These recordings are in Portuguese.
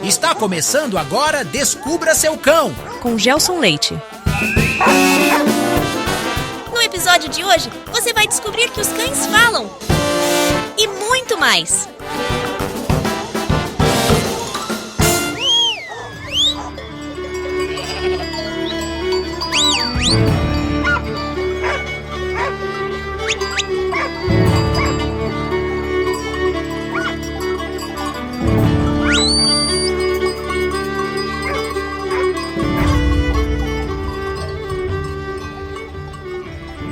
Está começando agora Descubra Seu Cão, com Gelson Leite. No episódio de hoje, você vai descobrir que os cães falam. E muito mais.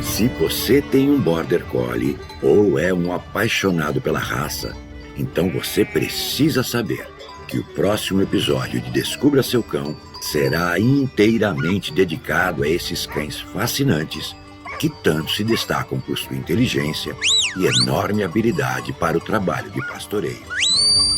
Se você tem um Border Collie ou é um apaixonado pela raça, então você precisa saber que o próximo episódio de Descubra Seu Cão será inteiramente dedicado a esses cães fascinantes que tanto se destacam por sua inteligência e enorme habilidade para o trabalho de pastoreio.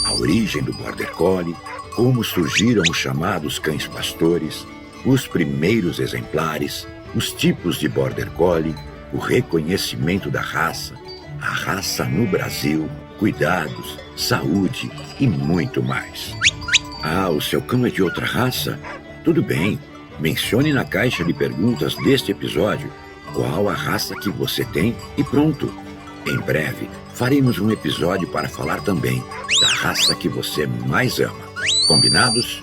A origem do Border Collie, como surgiram os chamados cães pastores, os primeiros exemplares, os tipos de Border Collie, o reconhecimento da raça, a raça no Brasil, cuidados, saúde e muito mais. Ah, o seu cão é de outra raça? Tudo bem, mencione na caixa de perguntas deste episódio qual a raça que você tem e pronto. Em breve, faremos um episódio para falar também da raça que você mais ama. Combinados?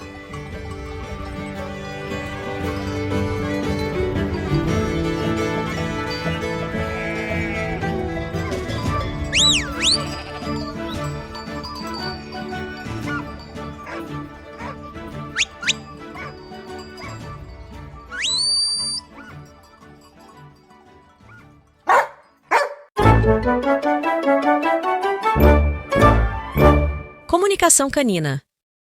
Comunicação canina.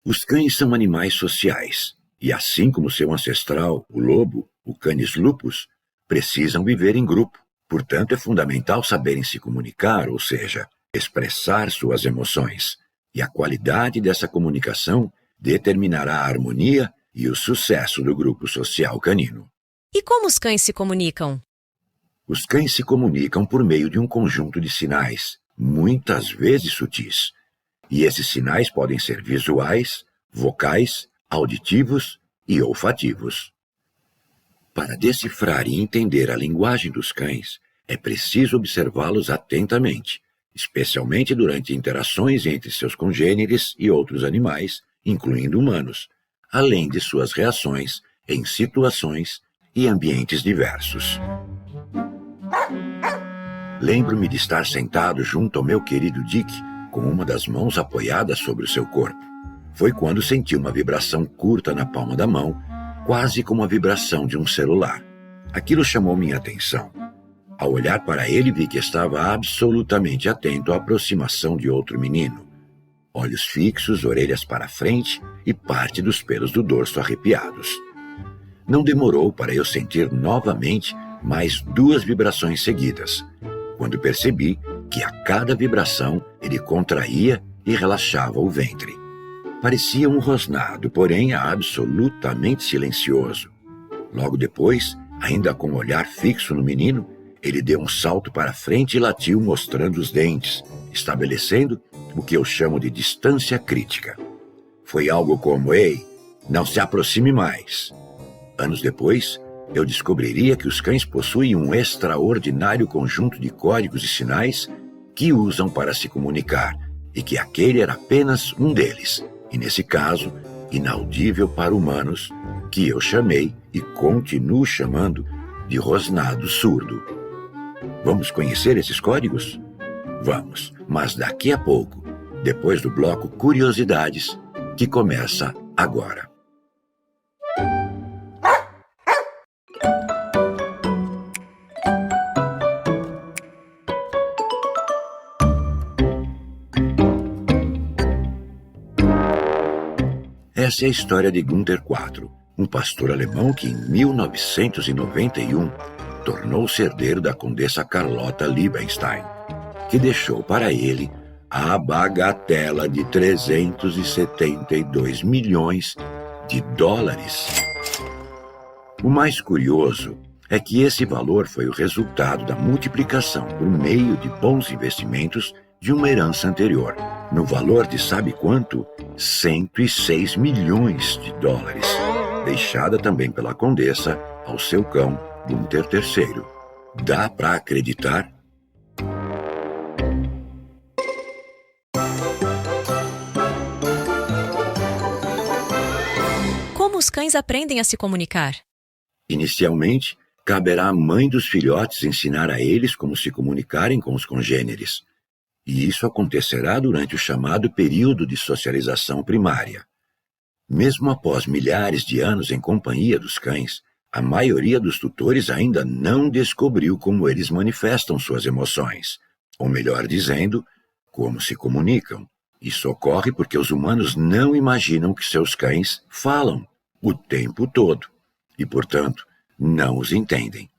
Os cães são animais sociais e, assim como seu ancestral, o lobo, o Canis lupus, precisam viver em grupo. Portanto, é fundamental saberem se comunicar, ou seja, expressar suas emoções. E a qualidade dessa comunicação determinará a harmonia e o sucesso do grupo social canino. E como os cães se comunicam? Os cães se comunicam por meio de um conjunto de sinais, muitas vezes sutis. E esses sinais podem ser visuais, vocais, auditivos e olfativos. Para decifrar e entender a linguagem dos cães, é preciso observá-los atentamente, especialmente durante interações entre seus congêneres e outros animais, incluindo humanos, além de suas reações em situações e ambientes diversos. Lembro-me de estar sentado junto ao meu querido Dick, com uma das mãos apoiadas sobre o seu corpo. Foi quando senti uma vibração curta na palma da mão, quase como a vibração de um celular. Aquilo chamou minha atenção. Ao olhar para ele, vi que estava absolutamente atento à aproximação de outro menino. Olhos fixos, orelhas para frente e parte dos pelos do dorso arrepiados. Não demorou para eu sentir novamente mais 2 vibrações seguidas, quando percebi que a cada vibração ele contraía e relaxava o ventre. Parecia um rosnado, porém absolutamente silencioso. Logo depois, ainda com o olhar fixo no menino, ele deu um salto para frente e latiu mostrando os dentes, estabelecendo o que eu chamo de distância crítica. Foi algo como: "Ei, não se aproxime mais." Anos depois, eu descobriria que os cães possuem um extraordinário conjunto de códigos e sinais que usam para se comunicar, e que aquele era apenas um deles, e nesse caso, inaudível para humanos, que eu chamei e continuo chamando de rosnado surdo. Vamos conhecer esses códigos? Vamos, mas daqui a pouco, depois do bloco Curiosidades, que começa agora. Essa é a história de Günther IV, um pastor alemão que em 1991 tornou-se herdeiro da condessa Carlota Liebenstein, que deixou para ele a bagatela de 372 milhões de dólares. O mais curioso é que esse valor foi o resultado da multiplicação por meio de bons investimentos de uma herança anterior, no valor de sabe quanto? 106 milhões de dólares, deixada também pela condessa ao seu cão, Gunther III. Dá para acreditar? Como os cães aprendem a se comunicar? Inicialmente, caberá à mãe dos filhotes ensinar a eles como se comunicarem com os congêneres. E isso acontecerá durante o chamado período de socialização primária. Mesmo após milhares de anos em companhia dos cães, a maioria dos tutores ainda não descobriu como eles manifestam suas emoções, ou melhor dizendo, como se comunicam. Isso ocorre porque os humanos não imaginam que seus cães falam o tempo todo e, portanto, não os entendem.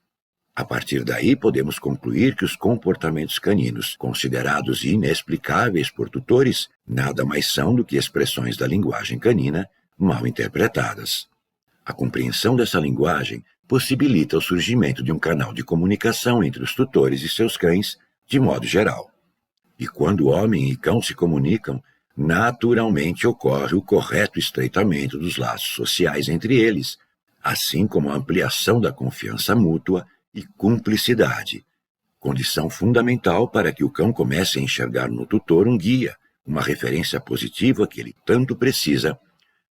A partir daí, podemos concluir que os comportamentos caninos, considerados inexplicáveis por tutores, nada mais são do que expressões da linguagem canina mal interpretadas. A compreensão dessa linguagem possibilita o surgimento de um canal de comunicação entre os tutores e seus cães, de modo geral. E quando homem e cão se comunicam, naturalmente ocorre o correto estreitamento dos laços sociais entre eles, assim como a ampliação da confiança mútua e cumplicidade, condição fundamental para que o cão comece a enxergar no tutor um guia, uma referência positiva que ele tanto precisa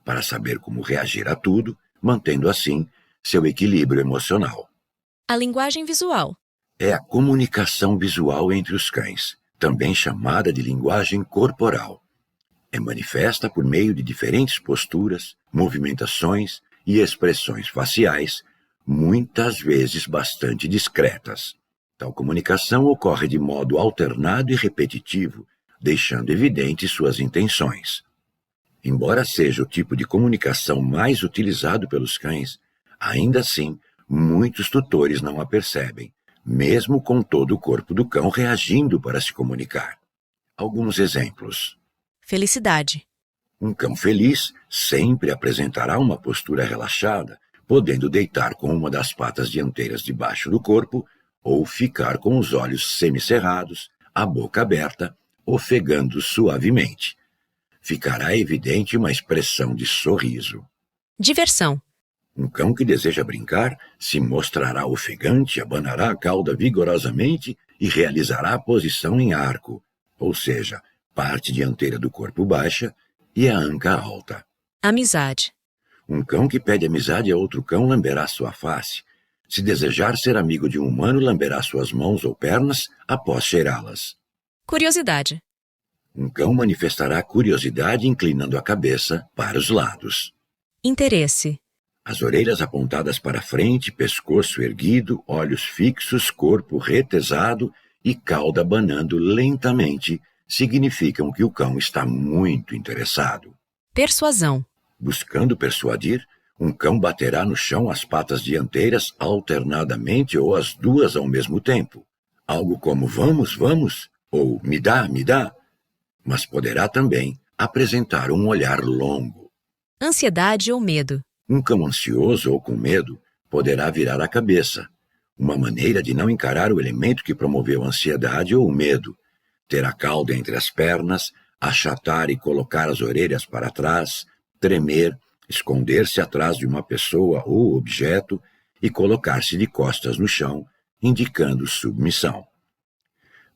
para saber como reagir a tudo, mantendo assim seu equilíbrio emocional. A linguagem visual é a comunicação visual entre os cães, também chamada de linguagem corporal. É manifesta por meio de diferentes posturas, movimentações e expressões faciais, muitas vezes bastante discretas. Tal comunicação ocorre de modo alternado e repetitivo, deixando evidentes suas intenções. Embora seja o tipo de comunicação mais utilizado pelos cães, ainda assim, muitos tutores não a percebem, mesmo com todo o corpo do cão reagindo para se comunicar. Alguns exemplos. Felicidade. Um cão feliz sempre apresentará uma postura relaxada, podendo deitar com uma das patas dianteiras debaixo do corpo ou ficar com os olhos semicerrados, a boca aberta, ofegando suavemente. Ficará evidente uma expressão de sorriso. Diversão. Um cão que deseja brincar se mostrará ofegante, abanará a cauda vigorosamente e realizará a posição em arco, ou seja, parte dianteira do corpo baixa e a anca alta. Amizade. Um cão que pede amizade a outro cão lamberá sua face. Se desejar ser amigo de um humano, lamberá suas mãos ou pernas após cheirá-las. Curiosidade. Um cão manifestará curiosidade inclinando a cabeça para os lados. Interesse. As orelhas apontadas para frente, pescoço erguido, olhos fixos, corpo retesado e cauda abanando lentamente significam que o cão está muito interessado. Persuasão. Buscando persuadir, um cão baterá no chão as patas dianteiras alternadamente ou as duas ao mesmo tempo. Algo como vamos, vamos, ou me dá, mas poderá também apresentar um olhar longo. Ansiedade ou medo. Um cão ansioso ou com medo poderá virar a cabeça, uma maneira de não encarar o elemento que promoveu a ansiedade ou o medo, ter a cauda entre as pernas, achatar e colocar as orelhas para trás, tremer, esconder-se atrás de uma pessoa ou objeto e colocar-se de costas no chão, indicando submissão.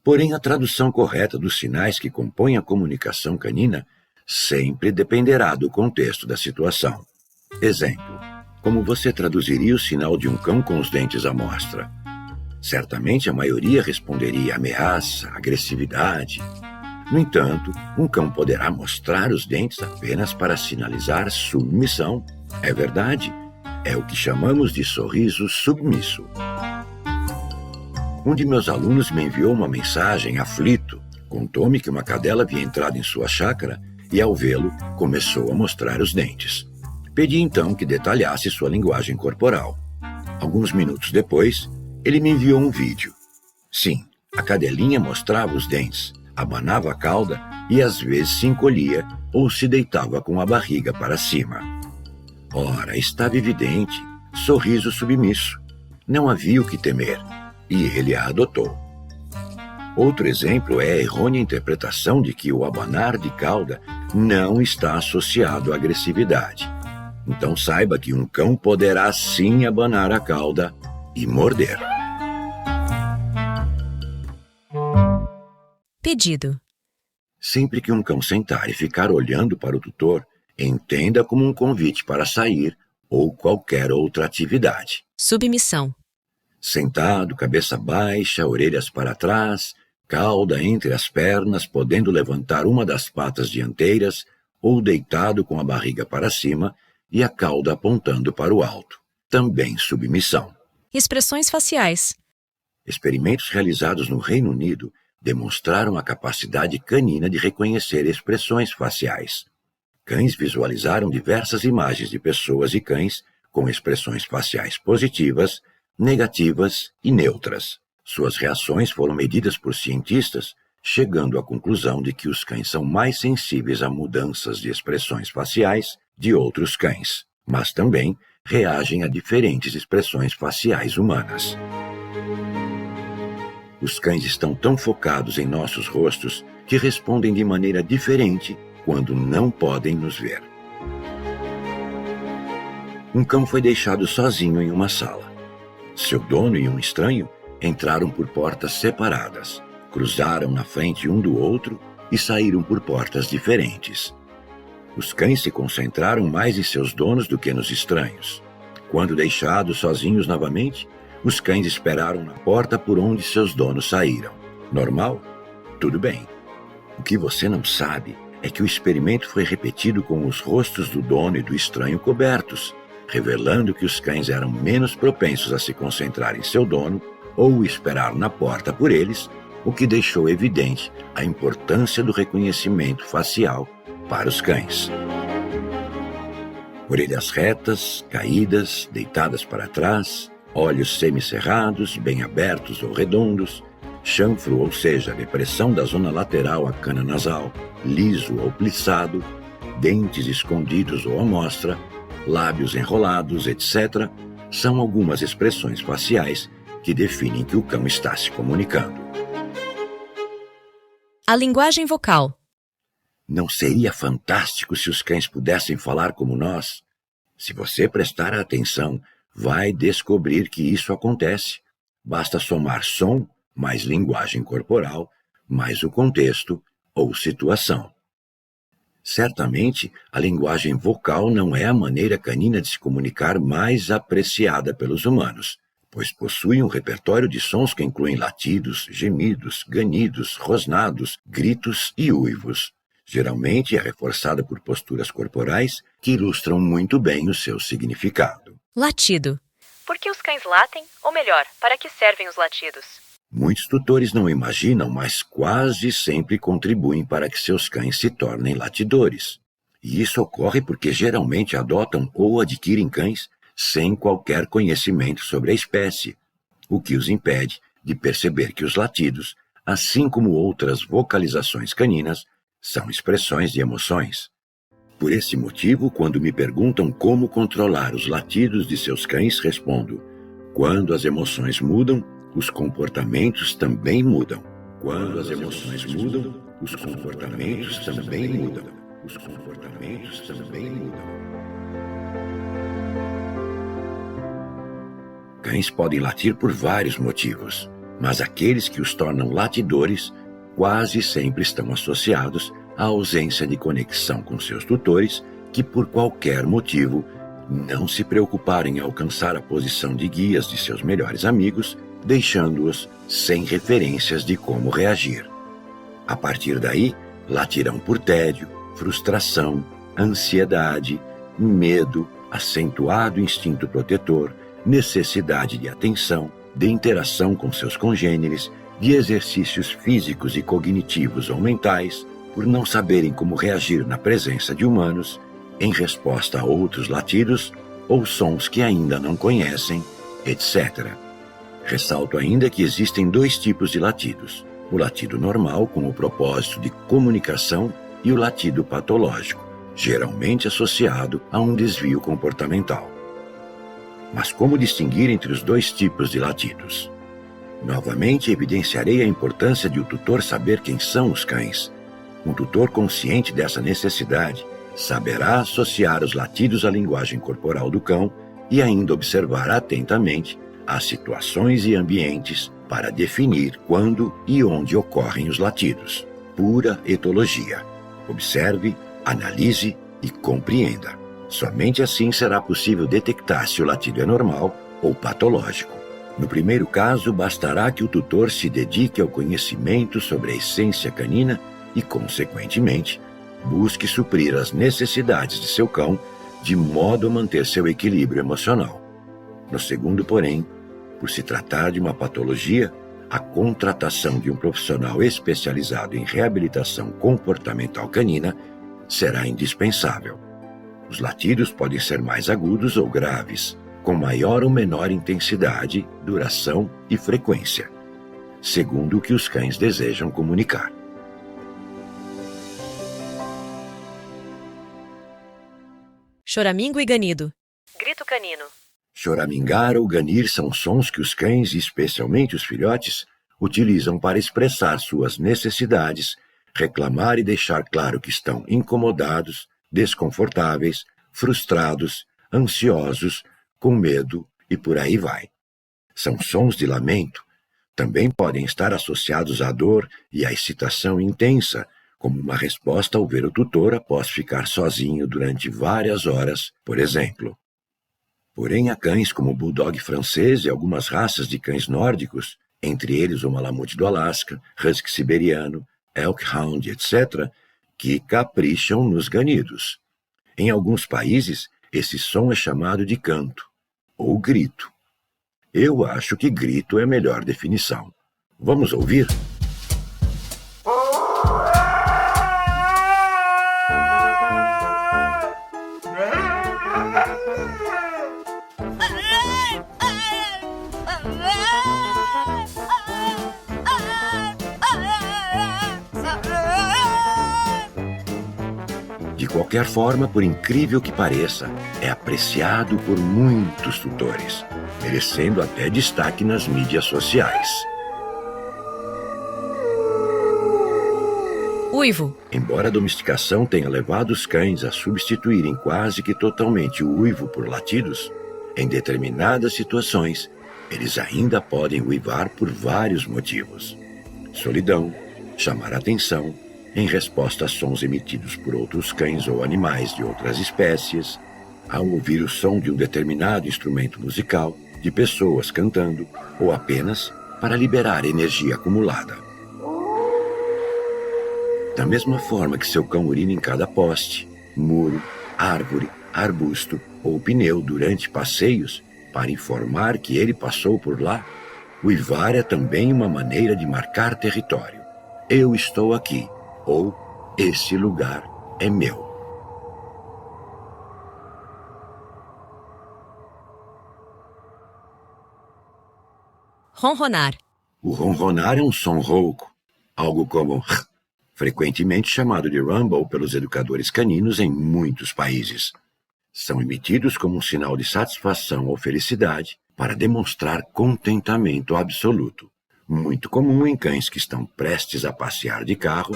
Porém, a tradução correta dos sinais que compõem a comunicação canina sempre dependerá do contexto da situação. Exemplo: como você traduziria o sinal de um cão com os dentes à mostra? Certamente a maioria responderia ameaça, agressividade. No entanto, um cão poderá mostrar os dentes apenas para sinalizar submissão. É verdade, é o que chamamos de sorriso submisso. Um de meus alunos me enviou uma mensagem aflito. Contou-me que uma cadela havia entrado em sua chácara e, ao vê-lo, começou a mostrar os dentes. Pedi então que detalhasse sua linguagem corporal. Alguns minutos depois, ele me enviou um vídeo. Sim, a cadelinha mostrava os dentes, abanava a cauda e às vezes se encolhia ou se deitava com a barriga para cima. Ora, estava evidente, sorriso submisso. Não havia o que temer, e ele a adotou. Outro exemplo é a errônea interpretação de que o abanar de cauda não está associado à agressividade. Então saiba que um cão poderá sim abanar a cauda e morder. Pedido. Sempre que um cão sentar e ficar olhando para o tutor, entenda como um convite para sair ou qualquer outra atividade. Submissão. Sentado, cabeça baixa, orelhas para trás, cauda entre as pernas, podendo levantar uma das patas dianteiras, ou deitado com a barriga para cima e a cauda apontando para o alto. Também submissão. Expressões faciais. Experimentos realizados no Reino Unido demonstraram a capacidade canina de reconhecer expressões faciais. Cães visualizaram diversas imagens de pessoas e cães com expressões faciais positivas, negativas e neutras. Suas reações foram medidas por cientistas, chegando à conclusão de que os cães são mais sensíveis a mudanças de expressões faciais de outros cães, mas também reagem a diferentes expressões faciais humanas. Os cães estão tão focados em nossos rostos que respondem de maneira diferente quando não podem nos ver. Um cão foi deixado sozinho em uma sala. Seu dono e um estranho entraram por portas separadas, cruzaram na frente um do outro e saíram por portas diferentes. Os cães se concentraram mais em seus donos do que nos estranhos. Quando deixados sozinhos novamente, os cães esperaram na porta por onde seus donos saíram. Normal? Tudo bem. O que você não sabe é que o experimento foi repetido com os rostos do dono e do estranho cobertos, revelando que os cães eram menos propensos a se concentrar em seu dono ou esperar na porta por eles, o que deixou evidente a importância do reconhecimento facial para os cães. Orelhas retas, caídas, deitadas para trás, olhos semicerrados, bem abertos ou redondos, chanfro, ou seja, depressão da zona lateral à cana nasal, liso ou plissado, dentes escondidos ou à mostra, lábios enrolados, etc., são algumas expressões faciais que definem que o cão está se comunicando. A linguagem vocal. Não seria fantástico se os cães pudessem falar como nós? Se você prestar atenção, vai descobrir que isso acontece. Basta somar som, mais linguagem corporal, mais o contexto ou situação. Certamente, a linguagem vocal não é a maneira canina de se comunicar mais apreciada pelos humanos, pois possui um repertório de sons que incluem latidos, gemidos, ganidos, rosnados, gritos e uivos. Geralmente é reforçada por posturas corporais que ilustram muito bem o seu significado. Latido. Por que os cães latem? Ou melhor, para que servem os latidos? Muitos tutores não imaginam, mas quase sempre contribuem para que seus cães se tornem latidores. E isso ocorre porque geralmente adotam ou adquirem cães sem qualquer conhecimento sobre a espécie, o que os impede de perceber que os latidos, assim como outras vocalizações caninas, são expressões de emoções. Por esse motivo, quando me perguntam como controlar os latidos de seus cães, respondo: quando as emoções mudam, os comportamentos também mudam. Quando as emoções mudam, os comportamentos também mudam. Os comportamentos também mudam. Cães podem latir por vários motivos, mas aqueles que os tornam latidores quase sempre estão associados à ausência de conexão com seus tutores, que por qualquer motivo não se preocuparam em alcançar a posição de guias de seus melhores amigos, deixando-os sem referências de como reagir. A partir daí, latirão por tédio, frustração, ansiedade, medo, acentuado instinto protetor, necessidade de atenção, de interação com seus congêneres, de exercícios físicos e cognitivos ou mentais, por não saberem como reagir na presença de humanos, em resposta a outros latidos ou sons que ainda não conhecem, etc. Ressalto ainda que existem dois tipos de latidos: o latido normal, com o propósito de comunicação, e o latido patológico, geralmente associado a um desvio comportamental. Mas como distinguir entre os dois tipos de latidos? Novamente, evidenciarei a importância de o tutor saber quem são os cães. Um tutor consciente dessa necessidade saberá associar os latidos à linguagem corporal do cão e ainda observar atentamente as situações e ambientes para definir quando e onde ocorrem os latidos. Pura etologia. Observe, analise e compreenda. Somente assim será possível detectar se o latido é normal ou patológico. No primeiro caso, bastará que o tutor se dedique ao conhecimento sobre a essência canina e, consequentemente, busque suprir as necessidades de seu cão de modo a manter seu equilíbrio emocional. No segundo, porém, por se tratar de uma patologia, a contratação de um profissional especializado em reabilitação comportamental canina será indispensável. Os latidos podem ser mais agudos ou graves, com maior ou menor intensidade, duração e frequência, segundo o que os cães desejam comunicar. Choramingo e ganido. Grito canino. Choramingar ou ganir são sons que os cães, especialmente os filhotes, utilizam para expressar suas necessidades, reclamar e deixar claro que estão incomodados, desconfortáveis, frustrados, ansiosos, com medo e por aí vai. São sons de lamento. Também podem estar associados à dor e à excitação intensa, como uma resposta ao ver o tutor após ficar sozinho durante várias horas, por exemplo. Porém, há cães como o Bulldog francês e algumas raças de cães nórdicos, entre eles o Malamute do Alasca, Husky siberiano, Elkhound, etc., que capricham nos ganidos. Em alguns países, esse som é chamado de canto, ou grito. Eu acho que grito é a melhor definição. Vamos ouvir? De qualquer forma, por incrível que pareça, é apreciado por muitos tutores, merecendo até destaque nas mídias sociais. Uivo. Embora a domesticação tenha levado os cães a substituírem quase que totalmente o uivo por latidos, em determinadas situações, eles ainda podem uivar por vários motivos. Solidão, chamar atenção, em resposta a sons emitidos por outros cães ou animais de outras espécies, ao ouvir o som de um determinado instrumento musical, de pessoas cantando, ou apenas para liberar energia acumulada. Da mesma forma que seu cão urina em cada poste, muro, árvore, arbusto ou pneu durante passeios para informar que ele passou por lá, uivar é também uma maneira de marcar território. Eu estou aqui. Ou, esse lugar é meu. Ronronar. O ronronar é um som rouco, algo como frequentemente chamado de rumble pelos educadores caninos em muitos países. São emitidos como um sinal de satisfação ou felicidade para demonstrar contentamento absoluto, muito comum em cães que estão prestes a passear de carro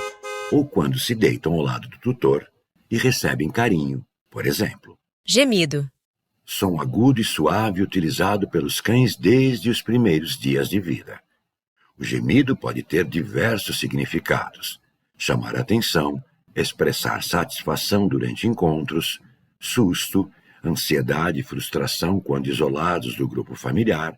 ou quando se deitam ao lado do tutor e recebem carinho, por exemplo. Gemido. Som agudo e suave utilizado pelos cães desde os primeiros dias de vida. O gemido pode ter diversos significados: chamar atenção, expressar satisfação durante encontros, susto, ansiedade e frustração quando isolados do grupo familiar,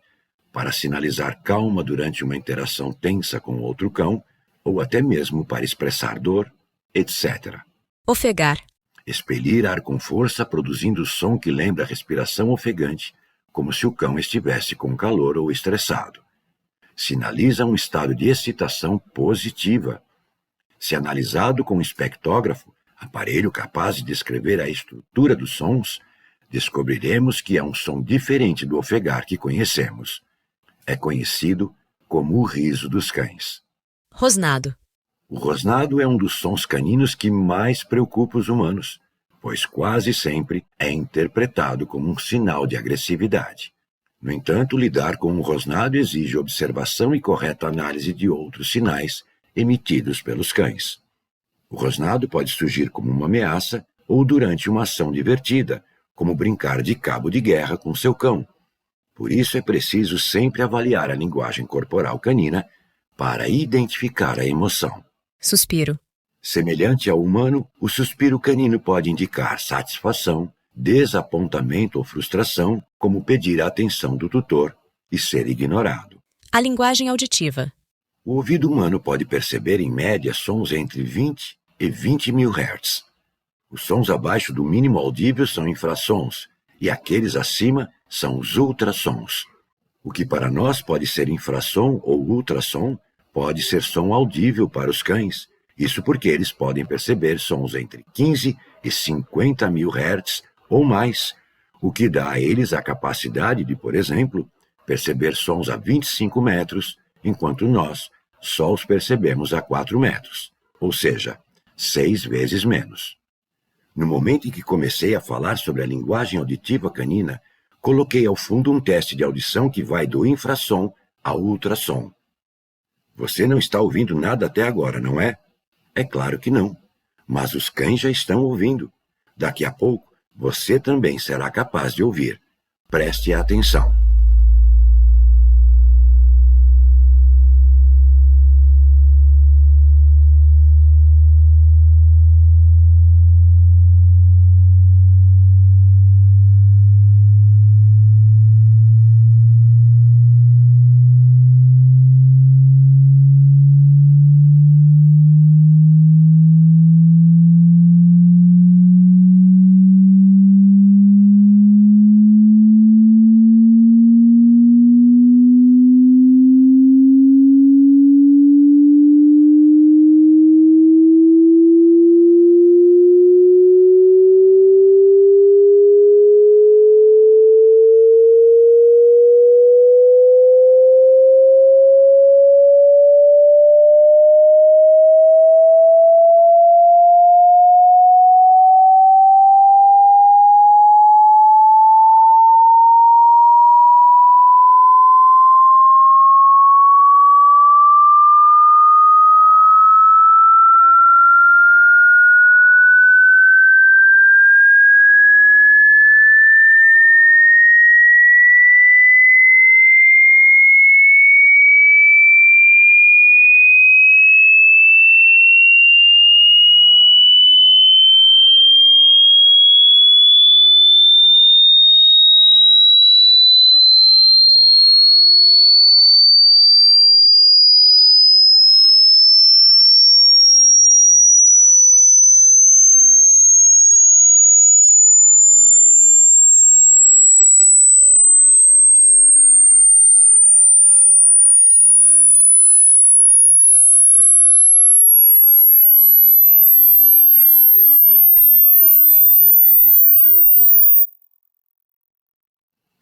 para sinalizar calma durante uma interação tensa com outro cão, ou até mesmo para expressar dor, etc. Ofegar. Expelir ar com força produzindo som que lembra a respiração ofegante, como se o cão estivesse com calor ou estressado. Sinaliza um estado de excitação positiva. Se analisado com um espectógrafo, aparelho capaz de descrever a estrutura dos sons, descobriremos que é um som diferente do ofegar que conhecemos. É conhecido como o riso dos cães. Rosnado. O rosnado é um dos sons caninos que mais preocupa os humanos, pois quase sempre é interpretado como um sinal de agressividade. No entanto, lidar com um rosnado exige observação e correta análise de outros sinais emitidos pelos cães. O rosnado pode surgir como uma ameaça ou durante uma ação divertida, como brincar de cabo de guerra com seu cão. Por isso é preciso sempre avaliar a linguagem corporal canina para identificar a emoção. Suspiro. Semelhante ao humano, o suspiro canino pode indicar satisfação, desapontamento ou frustração, como pedir a atenção do tutor e ser ignorado. A linguagem auditiva. O ouvido humano pode perceber, em média, sons entre 20 e 20 mil Hz. Os sons abaixo do mínimo audível são infrassons, e aqueles acima são os ultrassons. O que para nós pode ser infrassom ou ultrassom, pode ser som audível para os cães. Isso porque eles podem perceber sons entre 15 e 50 mil Hz ou mais, o que dá a eles a capacidade de, por exemplo, perceber sons a 25 metros, enquanto nós só os percebemos a 4 metros, ou seja, 6 vezes menos. No momento em que comecei a falar sobre a linguagem auditiva canina, coloquei ao fundo um teste de audição que vai do infrassom ao ultrassom. Você não está ouvindo nada até agora, não é? É claro que não, mas os cães já estão ouvindo. Daqui a pouco, você também será capaz de ouvir. Preste atenção.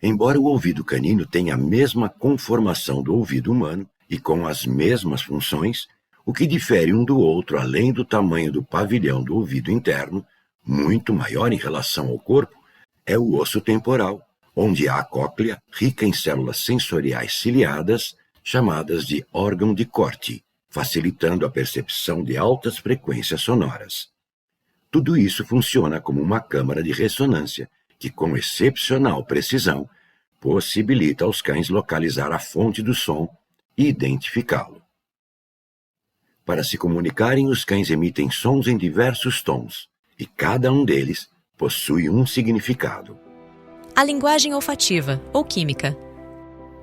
Embora o ouvido canino tenha a mesma conformação do ouvido humano e com as mesmas funções, o que difere um do outro, além do tamanho do pavilhão do ouvido interno, muito maior em relação ao corpo, é o osso temporal, onde há a cóclea, rica em células sensoriais ciliadas, chamadas de órgão de Corti, facilitando a percepção de altas frequências sonoras. Tudo isso funciona como uma câmara de ressonância, que com excepcional precisão possibilita aos cães localizar a fonte do som e identificá-lo. Para se comunicarem, os cães emitem sons em diversos tons, e cada um deles possui um significado. A linguagem olfativa, ou química.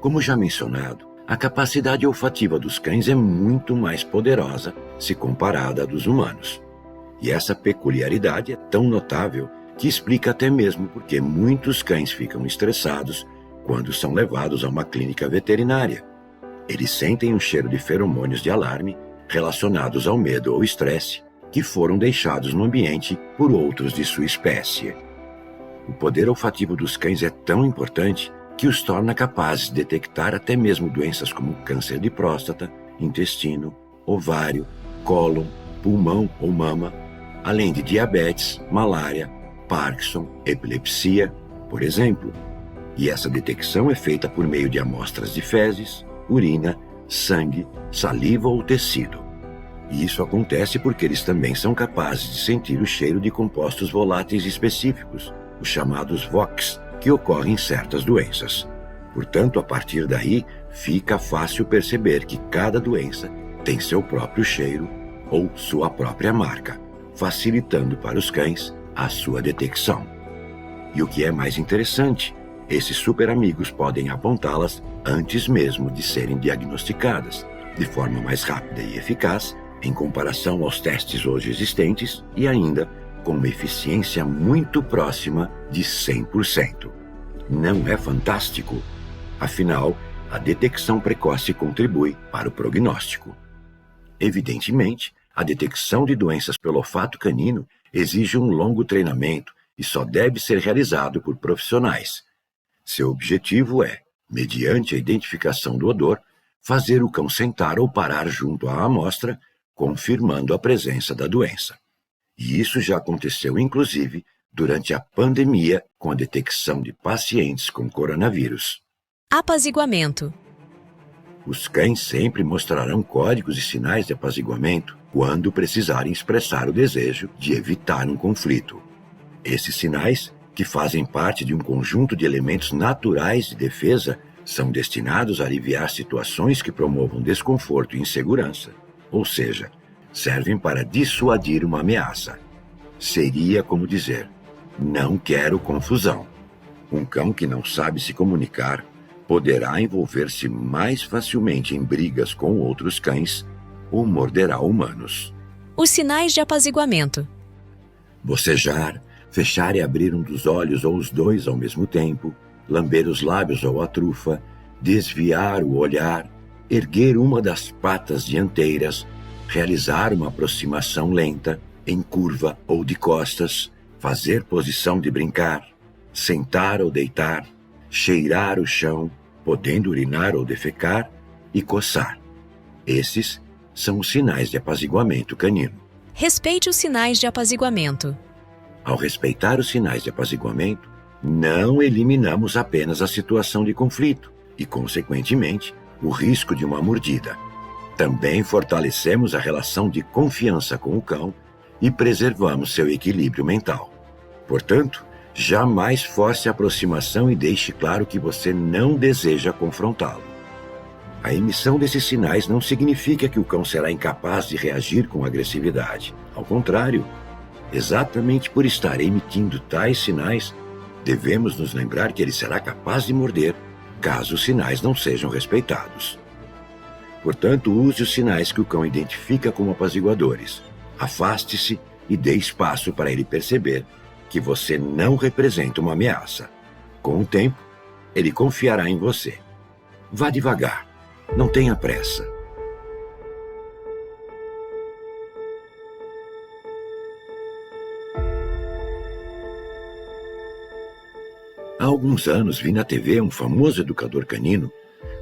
Como já mencionado, a capacidade olfativa dos cães é muito mais poderosa se comparada à dos humanos. E essa peculiaridade é tão notável que explica até mesmo porque muitos cães ficam estressados quando são levados a uma clínica veterinária. Eles sentem um cheiro de feromônios de alarme relacionados ao medo ou estresse que foram deixados no ambiente por outros de sua espécie. O poder olfativo dos cães é tão importante que os torna capazes de detectar até mesmo doenças como câncer de próstata, intestino, ovário, cólon, pulmão ou mama, além de diabetes, malária, Parkinson, epilepsia, por exemplo. E essa detecção é feita por meio de amostras de fezes, urina, sangue, saliva ou tecido. E isso acontece porque eles também são capazes de sentir o cheiro de compostos voláteis específicos, os chamados VOCs, que ocorrem em certas doenças. Portanto, a partir daí, fica fácil perceber que cada doença tem seu próprio cheiro ou sua própria marca, facilitando para os cães a sua detecção. E o que é mais interessante, esses super amigos podem apontá-las antes mesmo de serem diagnosticadas, de forma mais rápida e eficaz, em comparação aos testes hoje existentes e ainda com uma eficiência muito próxima de 100%. Não é fantástico? Afinal, a detecção precoce contribui para o prognóstico. Evidentemente, a detecção de doenças pelo olfato canino exige um longo treinamento e só deve ser realizado por profissionais. Seu objetivo é, mediante a identificação do odor, fazer o cão sentar ou parar junto à amostra, confirmando a presença da doença. E isso já aconteceu, inclusive, durante a pandemia com a detecção de pacientes com coronavírus. Apaziguamento. Os cães sempre mostrarão códigos e sinais de apaziguamento quando precisarem expressar o desejo de evitar um conflito. Esses sinais, que fazem parte de um conjunto de elementos naturais de defesa, são destinados a aliviar situações que promovam desconforto e insegurança, ou seja, servem para dissuadir uma ameaça. Seria como dizer, não quero confusão. Um cão que não sabe se comunicar poderá envolver-se mais facilmente em brigas com outros cães ou morderá humanos. Os sinais de apaziguamento. Bocejar, fechar e abrir um dos olhos ou os dois ao mesmo tempo, lamber os lábios ou a trufa, desviar o olhar, erguer uma das patas dianteiras, realizar uma aproximação lenta, em curva ou de costas, fazer posição de brincar, sentar ou deitar, cheirar o chão, podendo urinar ou defecar, e coçar. Esses são os sinais de apaziguamento canino. Respeite os sinais de apaziguamento. Ao respeitar os sinais de apaziguamento, não eliminamos apenas a situação de conflito e, consequentemente, o risco de uma mordida. Também fortalecemos a relação de confiança com o cão e preservamos seu equilíbrio mental. Portanto, jamais force a aproximação e deixe claro que você não deseja confrontá-lo. A emissão desses sinais não significa que o cão será incapaz de reagir com agressividade. Ao contrário, exatamente por estar emitindo tais sinais, devemos nos lembrar que ele será capaz de morder, caso os sinais não sejam respeitados. Portanto, use os sinais que o cão identifica como apaziguadores. Afaste-se e dê espaço para ele perceber que você não representa uma ameaça. Com o tempo, ele confiará em você. Vá devagar, não tenha pressa. Há alguns anos vi na TV um famoso educador canino,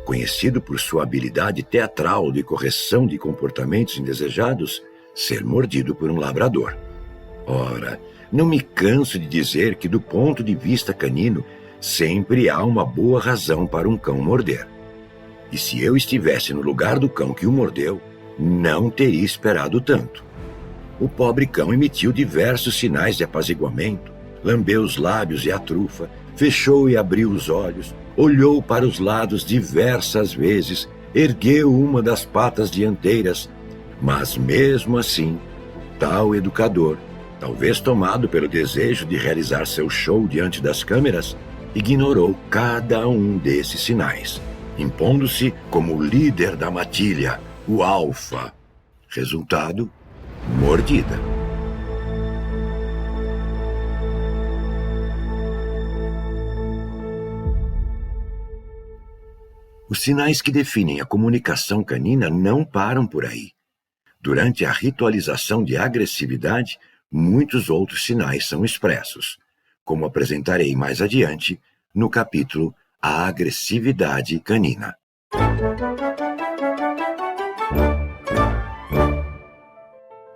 conhecido por sua habilidade teatral de correção de comportamentos indesejados, ser mordido por um labrador. Ora, não me canso de dizer que, do ponto de vista canino, sempre há uma boa razão para um cão morder. E se eu estivesse no lugar do cão que o mordeu, não teria esperado tanto. O pobre cão emitiu diversos sinais de apaziguamento, lambeu os lábios e a trufa, fechou e abriu os olhos, olhou para os lados diversas vezes, ergueu uma das patas dianteiras, mas mesmo assim, tal educador, talvez tomado pelo desejo de realizar seu show diante das câmeras, ignorou cada um desses sinais, impondo-se como o líder da matilha, o alfa. Resultado: mordida. Os sinais que definem a comunicação canina não param por aí. Durante a ritualização de agressividade, muitos outros sinais são expressos, como apresentarei mais adiante no capítulo A Agressividade Canina.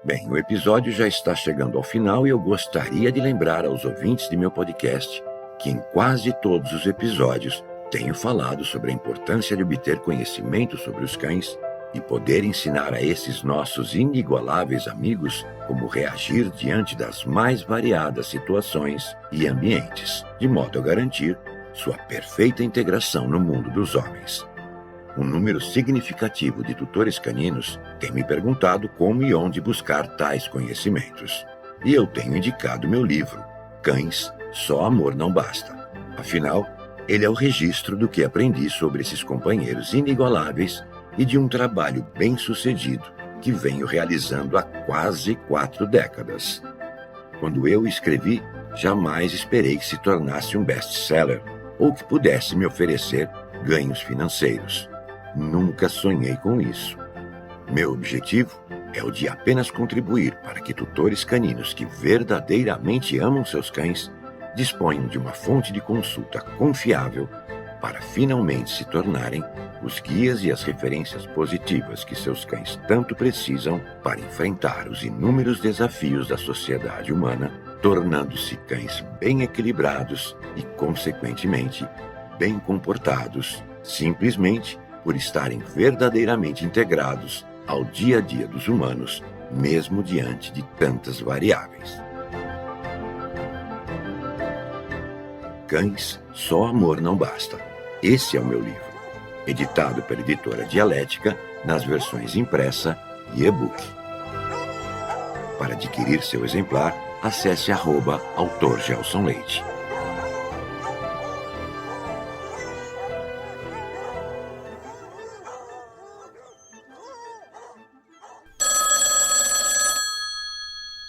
Bem, o episódio já está chegando ao final e eu gostaria de lembrar aos ouvintes de meu podcast que em quase todos os episódios tenho falado sobre a importância de obter conhecimento sobre os cães e poder ensinar a esses nossos inigualáveis amigos como reagir diante das mais variadas situações e ambientes, de modo a garantir sua perfeita integração no mundo dos homens. Um número significativo de tutores caninos tem me perguntado como e onde buscar tais conhecimentos. E eu tenho indicado meu livro, Cães, Só Amor Não Basta. Afinal, ele é o registro do que aprendi sobre esses companheiros inigualáveis e de um trabalho bem-sucedido que venho realizando há quase 4 décadas. Quando eu escrevi, jamais esperei que se tornasse um best-seller ou que pudesse me oferecer ganhos financeiros. Nunca sonhei com isso. Meu objetivo é o de apenas contribuir para que tutores caninos que verdadeiramente amam seus cães disponham de uma fonte de consulta confiável para finalmente se tornarem os guias e as referências positivas que seus cães tanto precisam para enfrentar os inúmeros desafios da sociedade humana, tornando-se cães bem equilibrados e, consequentemente, bem comportados, simplesmente por estarem verdadeiramente integrados ao dia a dia dos humanos, mesmo diante de tantas variáveis. Cães, Só Amor Não Basta. Esse é o meu livro, editado pela editora Dialética nas versões impressa e e-book. Para adquirir seu exemplar, acesse @autor Gelson Leite.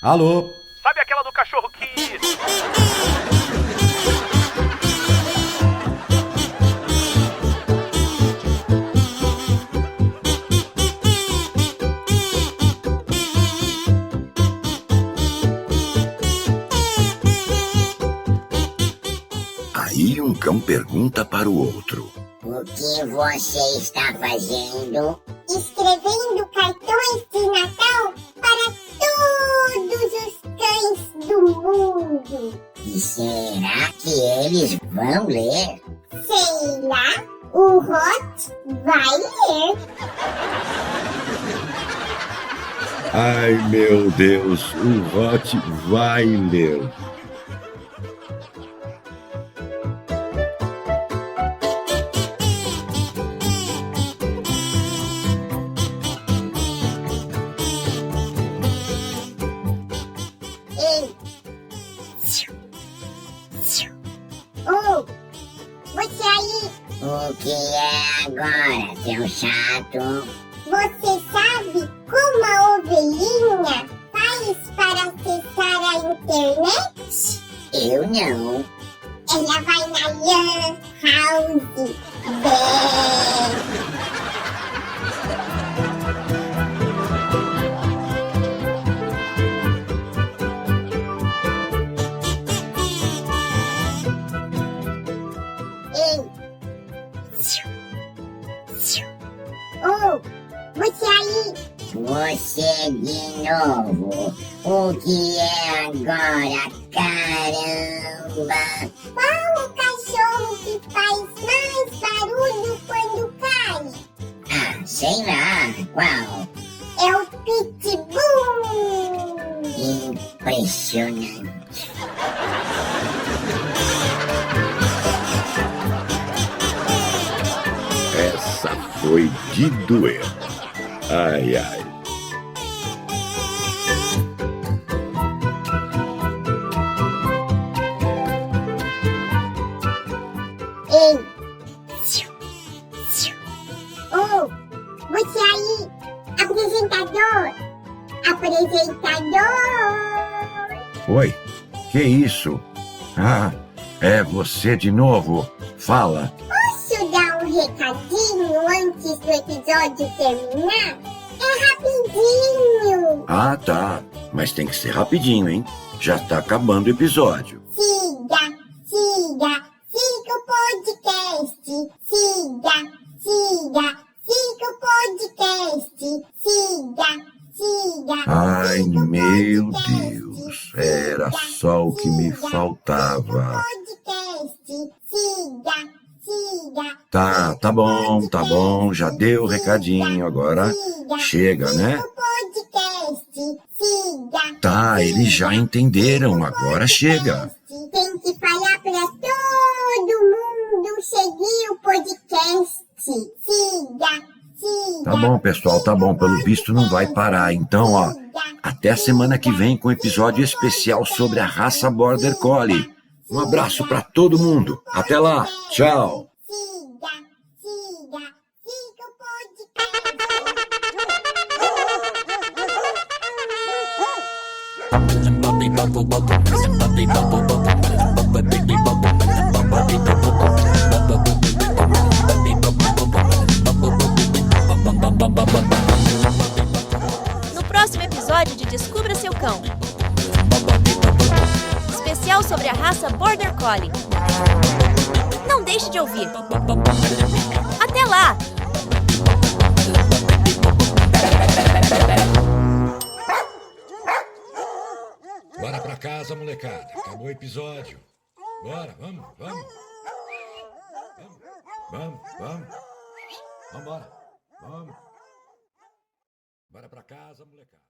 Alô? Sabe aquela do cachorro que... Aí um cão pergunta para o outro: O que você está fazendo? Escrevendo cartões de Natal para todos os cães do mundo. E será que eles vão ler? Sei lá, o Hot vai ler. Ai, meu Deus, o Hot vai ler. Ei! Oh! Você aí! O que é agora, seu chato? Você sabe como a ovelhinha faz para acessar a internet? Eu não. Ela vai na Lan House. Bé. Ei! Oh! Você aí! Você de novo. O que é agora, caramba? Qual o cachorro que faz mais barulho quando cai? Ah, sei lá, qual? É o Pitbull! Impressionante. Essa foi de doer. Ai, ai. Ei! Oh! Você aí! Apresentador! Apresentador! Oi, que isso? Ah, é você de novo. Fala. Posso dar um recadinho antes do episódio terminar? É rapidinho! Ah, tá. Mas tem que ser rapidinho, hein? Já tá acabando o episódio. Siga, siga, siga o podcast. Siga, siga, siga o podcast. Siga, siga. Ai, siga o meu podcast. Deus. Era Siga, só o que me siga, faltava. Siga o podcast. Siga, siga. Tá bom, já deu o recadinho, agora chega, né? O podcast. Siga. Tá, eles já entenderam, agora chega. Tem que falar pra todo mundo seguir o podcast. Siga. Tá bom, pessoal, tá bom, pelo visto não vai parar. Então, ó, até semana que vem com um episódio especial sobre a raça Border Collie. Um abraço pra todo mundo. Até lá, tchau. Siga o No próximo episódio de Descubra Seu Cão. Especial sobre a raça Border Collie. Não deixe de ouvir. Até lá! Bora pra casa, molecada. Acabou o episódio. Bora, vamos. Vambora. Vamos. Bora pra casa, molecada.